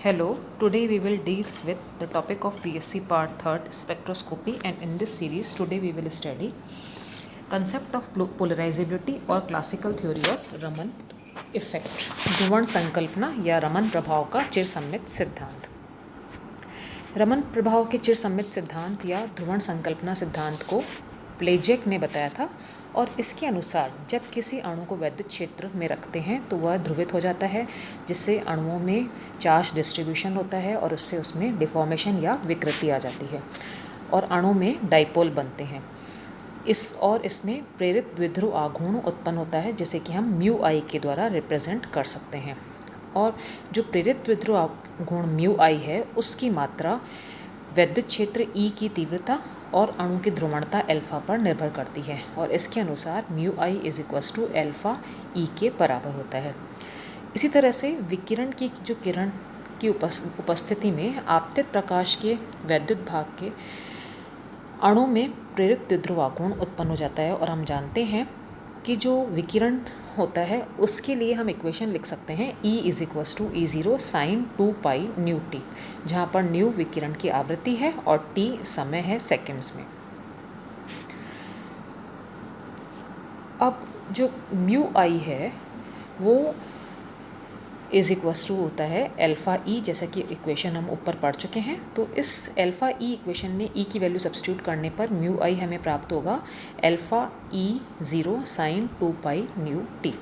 Hello, today we will deal with the topic of BSc Part 3rd Spectroscopy, and in this series today we will study concept of polarizability और classical theory of Raman effect, ध्रुवण संकल्पना या रमन प्रभाव का चिरसम्मित सिद्धांत। रमन प्रभाव के चिरसम्मित सिद्धांत या ध्रुवण संकल्पना सिद्धांत को प्लेजेक ने बताया था और इसके अनुसार जब किसी अणु को वैद्युत क्षेत्र में रखते हैं तो वह ध्रुवित हो जाता है, जिससे अणुओं में चार्ज डिस्ट्रीब्यूशन होता है और उससे उसमें डिफॉर्मेशन या विकृति आ जाती है और अणु में डाइपोल बनते हैं। इसमें प्रेरित द्विध्रुव आघूर्ण उत्पन्न होता है, जिसे कि हम म्यू आई के द्वारा रिप्रेजेंट कर सकते हैं। और जो प्रेरित द्विध्रुव आघूर्ण म्यू आई है उसकी मात्रा वैद्युत क्षेत्र ई की तीव्रता और अणु की ध्रुवणता अल्फा पर निर्भर करती है और इसके अनुसार mu I is equals to alpha e के बराबर होता है। इसी तरह से विकिरण की जो किरण की उपस्थिति में आपतित प्रकाश के वैद्युत भाग के अणु में प्रेरित द्विध्रुव आघूर्ण उत्पन्न हो जाता है और हम जानते हैं कि जो विकिरण होता है उसके लिए हम इक्वेशन लिख सकते हैं E is equals to E0 sine 2 pi nu T, जहाँ पर न्यू विकिरण की आवृत्ति है और टी समय है सेकंड्स में। अब जो म्यू आई है वो इज इक्वल्स टू होता है अल्फ़ा ई, जैसा कि इक्वेशन हम ऊपर पढ़ चुके हैं। तो इस अल्फ़ा ई इक्वेशन में ई की वैल्यू सब्स्टिट्यूट करने पर म्यू आई हमें प्राप्त होगा अल्फ़ा ई 0 साइन 2 पाई न्यू टी।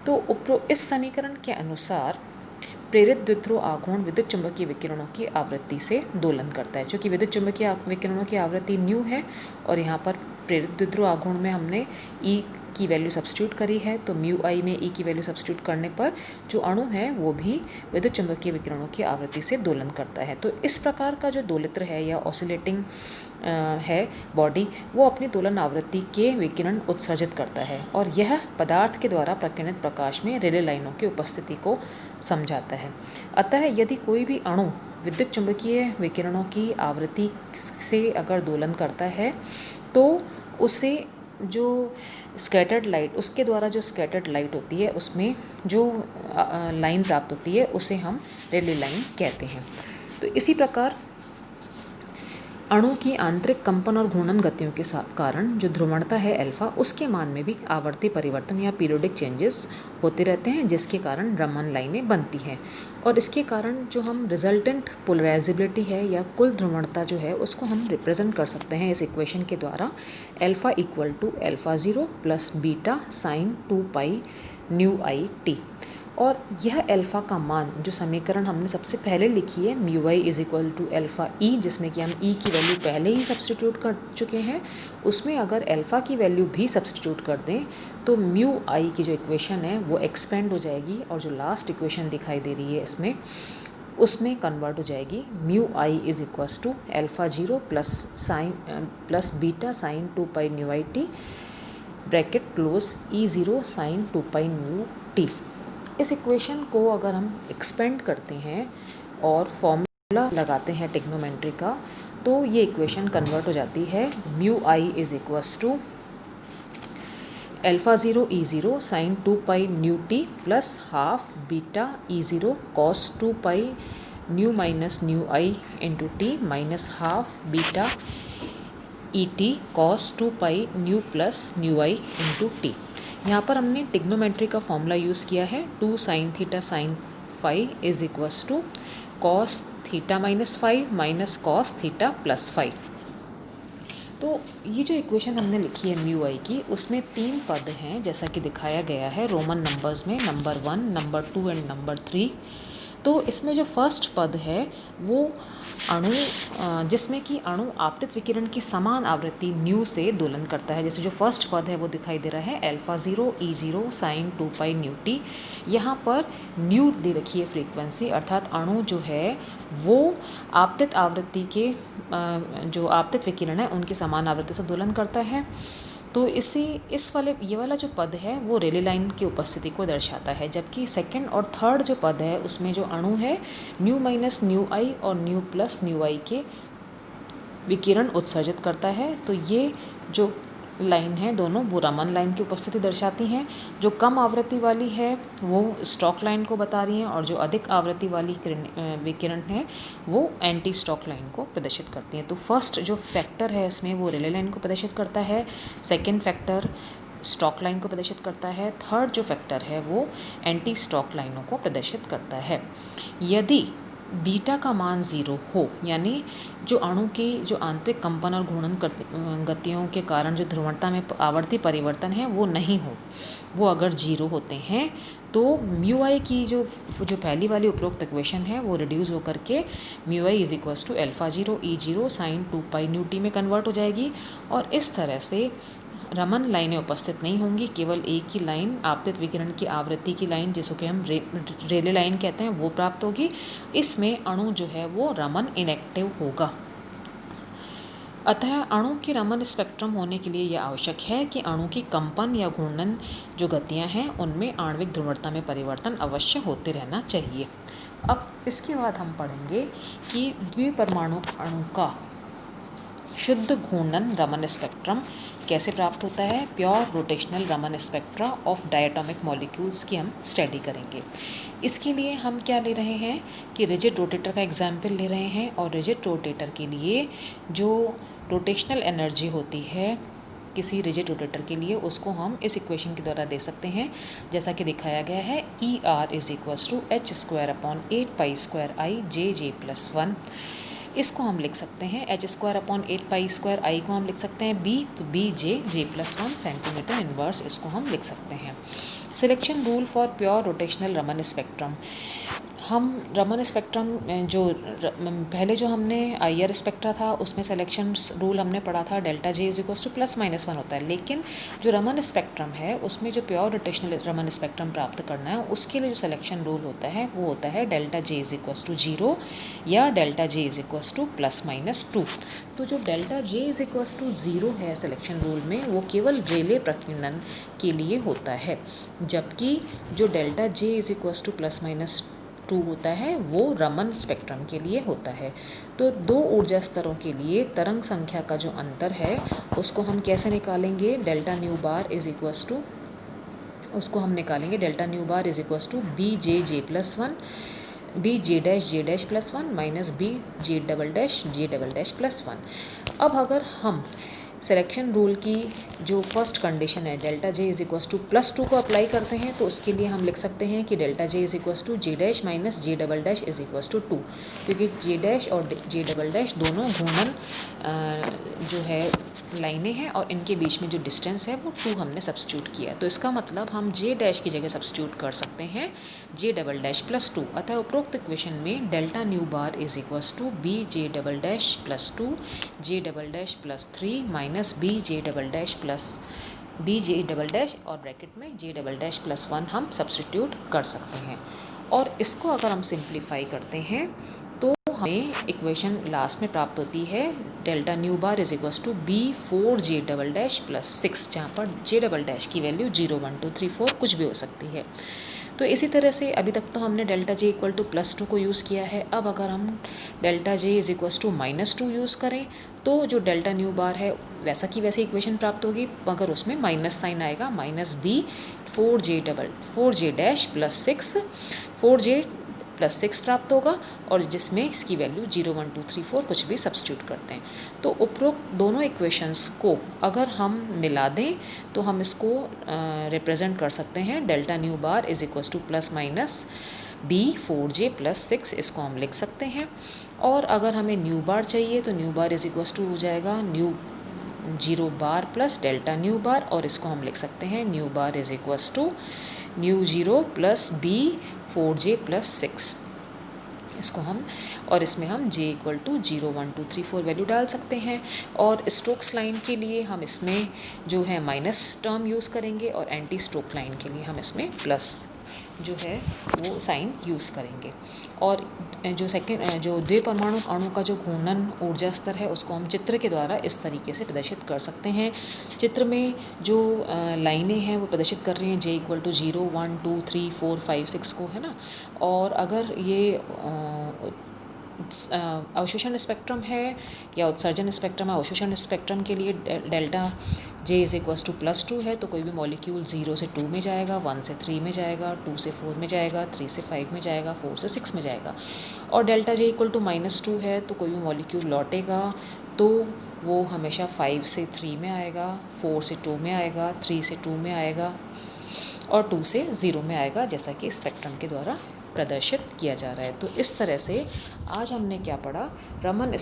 तो इस समीकरण के अनुसार प्रेरित द्विध्रुव आघूर्ण विद्युत चुंबकीय विकिरणों की आवृत्ति से दोलन करता है। चूँकि विद्युत चुंबकीय विकिरणों की आवृत्ति न्यू है और यहाँ पर प्रेरित द्विध्रुव आघूर्ण में हमने ई की वैल्यू सब्स्टिट्यूट करी है, तो म्यू आई में ई की वैल्यू सब्स्टिट्यूट करने पर जो अणु है वो भी विद्युत चुंबकीय विकिरणों की आवृत्ति से दोलन करता है। तो इस प्रकार का जो दोलित्र है या ऑसिलेटिंग है बॉडी, वो अपनी दोलन आवृत्ति के विकिरण उत्सर्जित करता है और यह पदार्थ के द्वारा प्रकीर्णित प्रकाश में रेले लाइनों की उपस्थिति को समझाता है। अतः यदि कोई भी अणु विद्युत चुंबकीय विकिरणों की आवृत्ति से अगर दोलन करता है तो उसे जो स्कैटर्ड लाइट, उसके द्वारा जो स्कैटर्ड लाइट होती है उसमें जो लाइन प्राप्त होती है उसे हम रेले लाइन कहते हैं। तो इसी प्रकार अणु की आंतरिक कंपन और घूर्णन गतियों के कारण जो ध्रुवणता है अल्फा, उसके मान में भी आवर्ती परिवर्तन या पीरियोडिक चेंजेस होते रहते हैं, जिसके कारण रमन लाइनें बनती हैं और इसके कारण जो हम रिजल्टेंट पोलराइजेबिलिटी है या कुल ध्रुवणता जो है उसको हम रिप्रेजेंट कर सकते हैं इस इक्वेशन के द्वारा alpha equal to alpha 0 plus beta sine 2 pi nu I T. और यह अल्फ़ा का मान, जो समीकरण हमने सबसे पहले लिखी है mu I is equal to alpha e, जिसमें कि हम ई की वैल्यू पहले ही सब्स्टिट्यूट कर चुके हैं, उसमें अगर अल्फ़ा की वैल्यू भी सब्स्टिट्यूट कर दें तो म्यू आई की जो इक्वेशन है वो एक्सपेंड हो जाएगी और जो लास्ट इक्वेशन दिखाई दे रही है इसमें उसमें कन्वर्ट हो जाएगी mu I is equals to alpha 0 plus beta sine 2 pi nu I T bracket close E0 sine 2 pi nu T. इस इक्वेशन को अगर हम एक्सपेंड करते हैं और फॉर्मूला लगाते हैं ट्रिग्नोमेट्री का, तो ये इक्वेशन कन्वर्ट हो जाती है mu I is equals to alpha 0 E0 sine 2 pi nu T plus half beta E0 cos 2 pi nu minus nu I into T minus half beta E T cos 2 pi nu plus nu I into T. यहाँ पर हमने trigonometry का formula use किया है 2 sine theta sine phi is equals to cos theta minus phi minus cos theta plus phi. तो ये जो equation हमने लिखी है म्यू आई की, उसमें 3 पद हैं जैसा कि दिखाया गया है रोमन नंबर्स में, नंबर 1, नंबर 2 एंड नंबर 3। तो इसमें जो फर्स्ट पद है वो अणु जिसमें कि अणु आपतित विकिरण की समान आवृत्ति न्यू से दोलन करता है। जैसे जो फर्स्ट पद है वो दिखाई दे रहा है alpha 0 E0 sine 2 pi nu T. यहाँ पर न्यू दे रखी है फ्रीक्वेंसी, अर्थात अणु जो है वो आपतित आवृत्ति के जो आपतित विकिरण है उनकी समान आवृत्ति से दोलन करता है। तो ये वाला जो पद है वो रेले लाइन की उपस्थिति को दर्शाता है, जबकि सेकंड और थर्ड जो पद है उसमें जो अणु है न्यू माइनस न्यू आई और न्यू प्लस न्यू आई के विकिरण उत्सर्जित करता है। तो ये जो लाइन है दोनों वो रमन लाइन की उपस्थिति दर्शाती हैं। जो कम आवृत्ति वाली है वो स्टॉक लाइन को बता रही हैं और जो अधिक आवृत्ति वाली विकिरण है वो एंटी स्टॉक लाइन को प्रदर्शित करती हैं। तो फर्स्ट जो फैक्टर है इसमें वो रिले लाइन को प्रदर्शित करता है, सेकेंड फैक्टर स्टॉक लाइन को प्रदर्शित करता है, थर्ड जो फैक्टर है वो एंटी स्टॉक लाइनों को प्रदर्शित करता है। यदि बीटा का मान 0 हो, यानी जो अणु की जो आंतरिक कंपन और घूर्णन गतियों के कारण जो ध्रुवणता में आवर्ती परिवर्तन है वो नहीं हो, वो अगर 0 होते हैं तो म्यू आई की जो पहली वाली उपरोक्त इक्वेशन है वो रिड्यूस होकर के mu I is equals to alpha 0 E0 sine 2 pi nu T में कन्वर्ट हो जाएगी। और इस तरह से रमन लाइनें उपस्थित नहीं होंगी, केवल एक ही लाइन आपतित विकिरण की आवृत्ति की लाइन जिसको कि हम रेले लाइन कहते हैं वो प्राप्त होगी। इसमें अणु जो है वो रमन इनएक्टिव होगा। अतः अणु की रमन स्पेक्ट्रम होने के लिए यह आवश्यक है कि अणु की कंपन या घूर्णन जो गतियां हैं उनमें आणविक ध्रुवणता में परिवर्तन अवश्य होते रहना चाहिए। अब इसके बाद हम पढ़ेंगे कि द्विपरमाणु अणु का शुद्ध घूर्णन रमन स्पेक्ट्रम कैसे प्राप्त होता है। Pure rotational Raman spectra of diatomic molecules की हम स्टडी करेंगे। इसके लिए हम क्या ले रहे हैं कि रिजिड रोटेटर का एग्जाम्पल ले रहे हैं और रिजिड रोटेटर के लिए जो रोटेशनल एनर्जी होती है किसी रिजिड रोटेटर के लिए उसको हम इस इक्वेशन के द्वारा दे सकते हैं, जैसा कि दिखाया गया है ER is equals to h²/8π²I/J+1। इसको हम लिख सकते हैं h²/8π²I को हम लिख सकते हैं B, तो BJ+1 सेंटीमीटर इनवर्स इसको हम लिख सकते हैं। Selection rule for pure rotational Raman spectrum. हम रमन स्पेक्ट्रम पहले जो हमने IR स्पेक्ट्रा था उसमें सिलेक्शन रूल हमने पढ़ा था delta J is equals to +-1 होता है, लेकिन जो रमन स्पेक्ट्रम है उसमें जो प्योर रोटेशनल रमन स्पेक्ट्रम प्राप्त करना है उसके लिए जो सिलेक्शन रूल होता है वो होता है delta J is equals to 0 या delta J is equals to +-2। तो जो delta J is equals to 0 है सिलेक्शन रूल में वो केवल रेले प्रकीर्णन के लिए होता है, जबकि जो delta J is equals to +-2 होता है वो रमन स्पेक्ट्रम के लिए होता है। तो दो ऊर्जा स्तरों के लिए तरंग संख्या का जो अंतर है उसको हम कैसे निकालेंगे, delta nu bar is equals to उसको हम निकालेंगे delta nu bar is equals to BJ+1 BJ'+1 minus BJ'+1। अब अगर हम सिलेक्शन रूल की जो फर्स्ट कंडीशन है delta J is equals to +2 को अप्लाई करते हैं तो उसके लिए हम लिख सकते हैं कि delta J is equals to J' minus J" is equals to 2, क्योंकि J' और J" दोनों घूर्णन जो है लाइनें हैं और इनके बीच में जो डिस्टेंस है वो 2 हमने सब्स्टिट्यूट किया। तो इसका मतलब हम J' की जगह सब्स्टिट्यूट कर सकते हैं J'+2। अतः उपरोक्त इक्वेशन में delta nu bar is equals to BJ'+2 J'+3 minus BJ' और ब्रैकेट में J'+1 हम सब्स्टिट्यूट कर सकते हैं। और इसको अगर हम सिंप्लीफाई करते हैं तो हमें इक्वेशन लास्ट में प्राप्त होती है delta nu bar is equals to B4J'+6, जहाँ पर J' की वैल्यू 0, 1, 2, 3, 4 कुछ भी हो सकती है। तो इसी तरह से अभी तक तो हमने डेल्टा J इक्वल टू +2 को यूज़ किया है। अब अगर हम delta J is equals to -2 use करें तो जो डेल्टा न्यू बार है वैसा की वैसी इक्वेशन प्राप्त होगी, मगर उसमें माइनस साइन आएगा, -B4J+6 प्राप्त होगा और जिसमें इसकी वैल्यू 0, 1, 2, 3, 4 कुछ भी सब्स्टिट्यूट करते हैं। तो उपरोक्त दोनों इक्वेशंस को अगर हम मिला दें तो हम इसको रिप्रेजेंट कर सकते हैं delta nu bar is equals to +-B4J+6 इसको हम लिख सकते हैं। और अगर हमें न्यू बार चाहिए तो nu bar is equals to हो जाएगा nu 0 bar plus delta nu bar, और इसको हम लिख सकते हैं nu bar is equals to nu 0 plus B4J+6 इसको हम, और इसमें हम J इक्वल टू 0, 1, 2, 3, 4 वैल्यू डाल सकते हैं। और स्टोक्स लाइन के लिए हम इसमें जो है माइनस टर्म यूज़ करेंगे और एंटी स्टोक लाइन के लिए हम इसमें प्लस जो है वो साइन यूज़ करेंगे। और जो द्विपरमाणु अणु का जो घूर्णन ऊर्जा स्तर है उसको हम चित्र के द्वारा इस तरीके से प्रदर्शित कर सकते हैं। चित्र में जो लाइनें हैं वो प्रदर्शित कर रही हैं J इक्वल टू 0, 1, 2, 3, 4, 5, 6 को, है ना। और अगर ये अवशोषण स्पेक्ट्रम है या उत्सर्जन स्पेक्ट्रम है। अवशोषण स्पेक्ट्रम के लिए delta J is equals to +2 है, तो कोई भी मॉलिक्यूल 0 से 2 में जाएगा, 1 से 3 में जाएगा, 2 से 4 में जाएगा, 3 से 5 में जाएगा, 4 से 6 में जाएगा। और डेल्टा J इक्वल टू -2 है, तो कोई भी मॉलिक्यूल लौटेगा तो वो हमेशा 5 से 3 में आएगा, 4 से 2 में आएगा, 3 से 2 में आएगा और 2 से 0 में आएगा, जैसा कि स्पेक्ट्रम के द्वारा प्रदर्शित किया जा रहा है। तो इस तरह से आज हमने क्या पढ़ा, रमन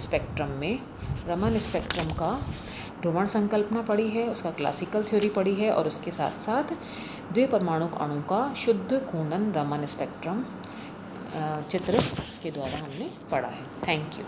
स्पेक्ट्रम का ध्रुवण संकल्पना पढ़ी है, उसका क्लासिकल थ्योरी पढ़ी है और उसके साथ साथ द्विपरमाणु अणु का शुद्ध घूर्णन रमन स्पेक्ट्रम चित्र के द्वारा हमने पढ़ा है। Thank you.